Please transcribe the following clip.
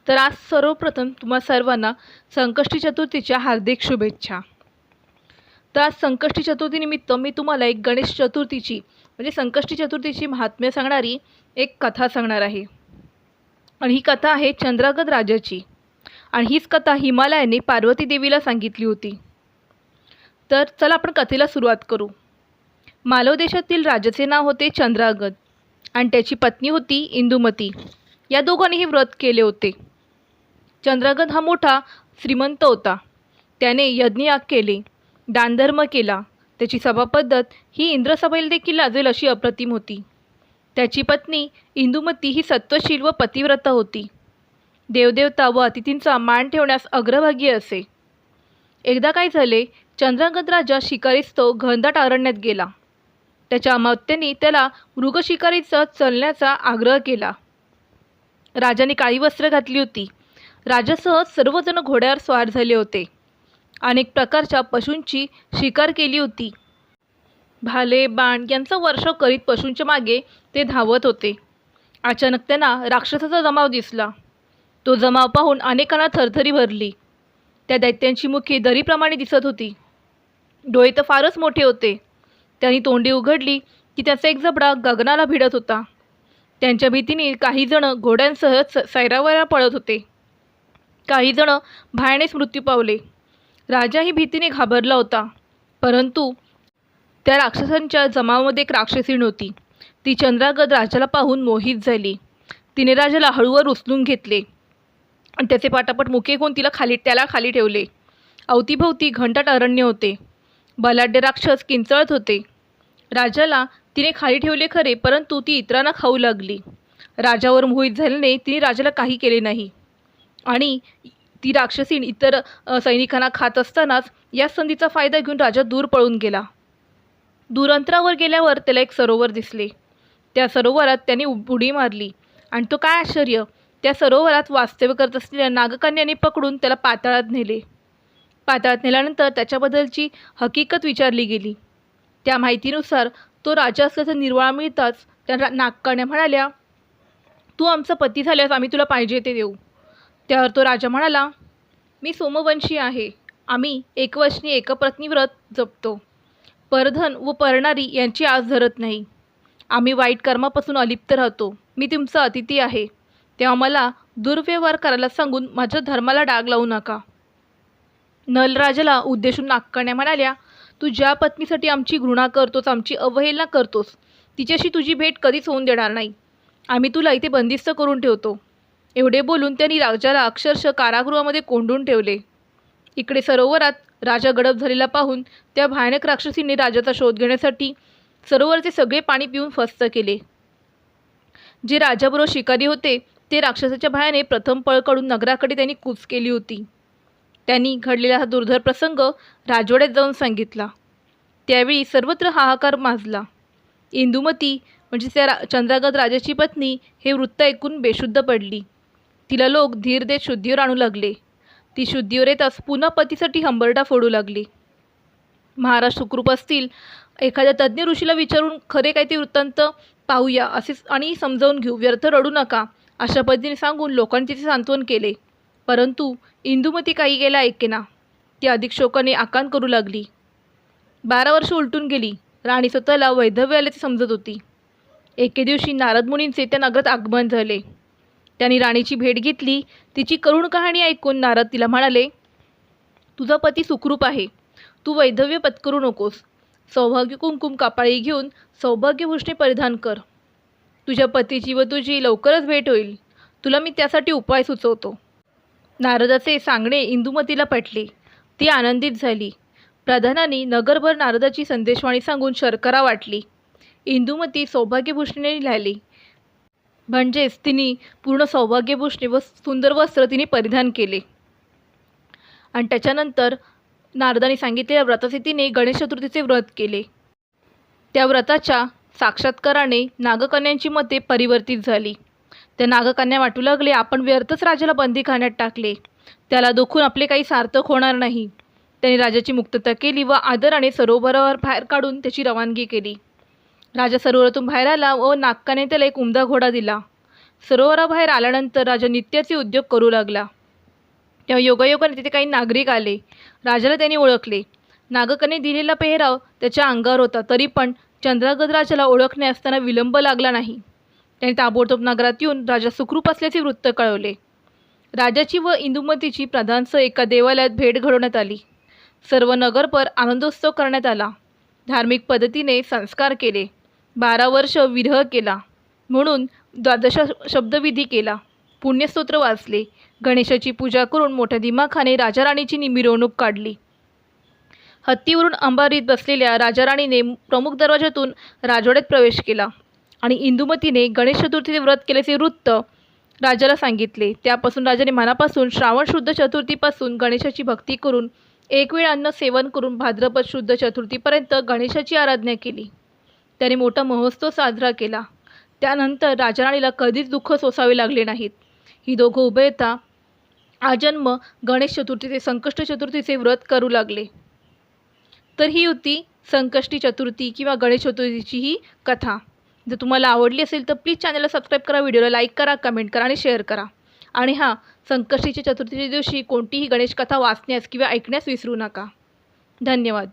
तर आज सर्वप्रथम तुम्हा सर्वांना संकष्टी चतुर्थीच्या हार्दिक शुभेच्छा. तर आज संकष्टी चतुर्थीनिमित्त मी तुम्हाला एक गणेश चतुर्थीची म्हणजे संकष्टी चतुर्थीची महात्म्य सांगणारी एक कथा सांगणार आहे. आणि ही कथा आहे चंद्रागत राजाची. आणि हीच कथा हिमालयाने पार्वती देवीला सांगितली होती. तर चला आपण कथेला सुरुवात करू. मालव देशातील राजाचे नाव होते चंद्रागत आणि त्याची पत्नी होती इंदुमती. या दोघांनी हे व्रत केले होते. चंद्रागत हा मोठा श्रीमंत होता. त्याने यज्ञयाग केले, दानधर्म केला. त्याची सभापद्धत ही इंद्रसभेला देखील लाजेल अशी अप्रतिम होती. त्याची पत्नी इंदुमती ही सत्वशील व पतिव्रता होती. देवदेवता व अतिथींचा मान ठेवण्यास अग्रभागी असे. एकदा काय झाले, चंद्रागत राजा शिकारीस्तव घनदाट अरण्यात गेला. त्याच्या अमात्याने त्याला मृगशिकारीचा चलण्याचा आग्रह केला. राजाने काळी वस्त्र घातली होती. राजासह सर्वजण घोड्यावर स्वार झाले होते. अनेक प्रकारच्या पशूंची शिकार केली होती. भाले बाण यांचा वर्षाव करीत पशूंच्या मागे ते धावत होते. अचानक त्यांना राक्षसाचा जमाव दिसला. तो जमाव पाहून अनेकांना थरथरी भरली. त्या दैत्यांची मुखे दरीप्रमाणे दिसत होती. डोळे तर फारच मोठे होते. त्यांनी तोंडे उघडली की त्याचा एक जबडा गगनाला भिडत होता. त्यांच्या भीतीने काही जण घोड्यांसह सैरावैरा पळत होते. काही जण भयानेच मृत्यू पावले. राजाही भीतीने घाबरला होता. परंतु त्या राक्षसांच्या जमावामध्ये एक राक्षसीण होती. ती चंद्रागत राजाला पाहून मोहित झाली. तिने राजाला हळूवर उचलून घेतले आणि त्याचे पाटापट मुके घेऊन त्याला खाली ठेवले. अवतीभोवती घनदाट अरण्य होते. बलाढ्य राक्षस किंचाळत होते. राजाला तिने खाली ठेवले खरे, परंतु ती इतरांना खाऊ लागली. राजावर मोहित झाल्याने तिने राजाला काही केले नाही आणि ती राक्षसीण इतर सैनिकांना खात असतानाच या संधीचा फायदा घेऊन राजा दूर पळून गेला. दूर अंतरावर गेल्यावर त्याला एक सरोवर दिसले. त्या सरोवरात त्याने उडी मारली आणि तो काय आश्चर्य, त्या सरोवरात वास्तव्य करत असलेल्या नागकन्याने पकडून त्याला पाताळात नेले. पाताळात नेल्यानंतर त्याच्याबद्दलची हकीकत विचारली गेली. त्या माहितीनुसार तो राजा असल्याचा निर्वाळा मिळताच त्या नागकन्या म्हणाल्या, तू आमचा पती झाल्यास आम्ही तुला पाहिजे ते देऊ. त्यावर तो राजा म्हणाला, मी सोमवंशी आहे. आम्ही एकवचनी एकपत्नी व्रत जपतो. परधन व परणारी यांची आस धरत नाही. आम्ही वाईट कर्मापासून अलिप्त राहतो. मी तुमचा अतिथी आहे, तेव्हा मला दुर्व्यवहार करायला सांगून माझ्या धर्माला डाग लावू नका. नलराजाला उद्देशून नागकन्या म्हणाल्या, तू ज्या पत्नीसाठी आमची घृणा करतोस, आमची अवहेलना करतोस, तिच्याशी तुझी भेट कधीच होऊन देणार नाही. आम्ही तुला इथे बंदिस्त करून ठेवतो. एवढे बोलून त्यांनी राजाला अक्षरशः कारागृहामध्ये कोंडून ठेवले. इकडे सरोवरात राजा गडप झालेला पाहून त्या भयानक राक्षसीने राजाचा शोध घेण्यासाठी सरोवरचे सगळे पाणी पिऊन फस्त केले. जे राजाबरोबर शिकारी होते ते राक्षसाच्या भयाने प्रथम पळ काढून नगराकडे त्यांनी कूच केली होती. त्यांनी घडलेला हा दुर्धर प्रसंग राजवाड्यात जाऊन सांगितला. त्यावेळी सर्वत्र हाहाकार माजला. इंदुमती म्हणजे त्या चंद्रागत राजाची पत्नी हे वृत्त ऐकून बेशुद्ध पडली. तिला लोक धीर देत शुद्धीवर आणू लागले. ती शुद्धीवर येताच पुन्हा पतीसाठी हंबरडा फोडू लागली. महाराज सुखरूप असतील, एखाद्या तज्ज्ञ ऋषीला विचारून खरे काय ते वृत्तांत पाहूया असे आणि समजावून घेऊ, व्यर्थ रडू नका अशा पद्धतीने सांगून लोकांनी तिचे सांत्वन केले. परंतु इंदुमती काही गेला ऐकेना. ती अधिक शोकाने आकांत करू लागली. 12 वर्ष उलटून गेली. राणी स्वतःला वैधव्य आल्याचे समजत होती. एके दिवशी नारद मुनींचे त्या नगरात आगमन झाले. त्यांनी राणीची भेट घेतली. तिची करुण कहाणी ऐकून नारद तिला म्हणाले, तुझा पती सुखरूप आहे. तू वैधव्य पत्करू नकोस. सौभाग्य कुंकुम कपाळी घेऊन सौभाग्यभूषणे परिधान कर. तुझ्या पतीची व तुझी लवकरच भेट होईल. तुला मी त्यासाठी उपाय सुचवतो. नारदाचे सांगणे इंदुमतीला पटले. ती आनंदित झाली. प्रधानाने नगरभर नारदाची संदेशवाणी सांगून शर्करा वाटली. इंदुमती सौभाग्यभूषणे लिहिली. म्हणजेच तिने पूर्ण सौभाग्यभूषणे व सुंदर वस्त्र तिने परिधान केले. आणि त्याच्यानंतर नारदाने सांगितलेल्या व्रताचे तिने गणेश चतुर्थीचे व्रत केले. त्या व्रताच्या साक्षात्काराने नागकन्यांची मते परिवर्तित झाली. त्या नागकन्या वाटू लागले, आपण व्यर्थच राजाला बंदीखान्यात टाकले. त्याला दुखून आपले काही सार्थक होणार नाही. त्यांनी राजाची मुक्तता केली व आदराने सरोवरावर बाहेर काढून त्याची रवानगी केली. राजा सरोवरातून बाहेर आला व नागकन्याने त्याला एक उमदा घोडा दिला. सरोवराबाहेर आल्यानंतर राजा नित्याचे उद्योग करू लागला. तेव्हा योगायोगाने तिथे काही नागरिक आले. राजाला त्यांनी ओळखले. नागकाने दिलेला पेहराव त्याच्या अंगावर होता, तरी पण चंद्रागद राजाला ओळखण्यास त्यांना विलंब लागला नाही. त्याने ताबडतोब नगरात येऊन राजा सुखरूप असल्याचे वृत्त कळवले. राजाची व इंदुमतीची प्रधानसह एका देवालयात भेट घडवण्यात आली. सर्व नगरभर आनंदोत्सव करण्यात आला. धार्मिक पद्धतीने संस्कार केले. 12 वर्ष विरह केला म्हणून 12 शब्दविधी केला. पुण्यस्तोत्र वाचले. गणेशाची पूजा करून मोठ्या दिमाखाने राजा राणीची मिरवणूक काढली. हत्तीवरून अंबारीत बसलेल्या राजा राणीने प्रमुख दरवाजातून राजवाड्यात प्रवेश केला आणि इंदुमतीने गणेश चतुर्थीचे व्रत केल्याचे वृत्त राजाला सांगितले. त्यापासून राजाने मनापासून श्रावण शुद्ध चतुर्थीपासून गणेशाची भक्ती करून एक वेळ अन्न सेवन करून भाद्रपद शुद्ध चतुर्थीपर्यंत गणेशाची आराधना केली. त्याने मोठा महोत्सव साजरा केला. त्यानंतर राजा राणीला कधीच दुःख सोसावे लागले नाहीत. ही दोघं उभयता आजन्म गणेश चतुर्थीचे संकष्टी चतुर्थीचे व्रत करू लागले. तर ही होती संकष्टी चतुर्थी किंवा गणेश चतुर्थीची ही कथा. जर तुम्हाला आवडली असेल तर प्लीज चॅनलला सबस्क्राईब करा, व्हिडिओला लाईक करा, कमेंट करा आणि शेअर करा. आणि हां, संकष्टीच्या चतुर्थीच्या दिवशी कोणतीही गणेश कथा वाचण्यास किंवा ऐकण्यास विसरू नका. धन्यवाद.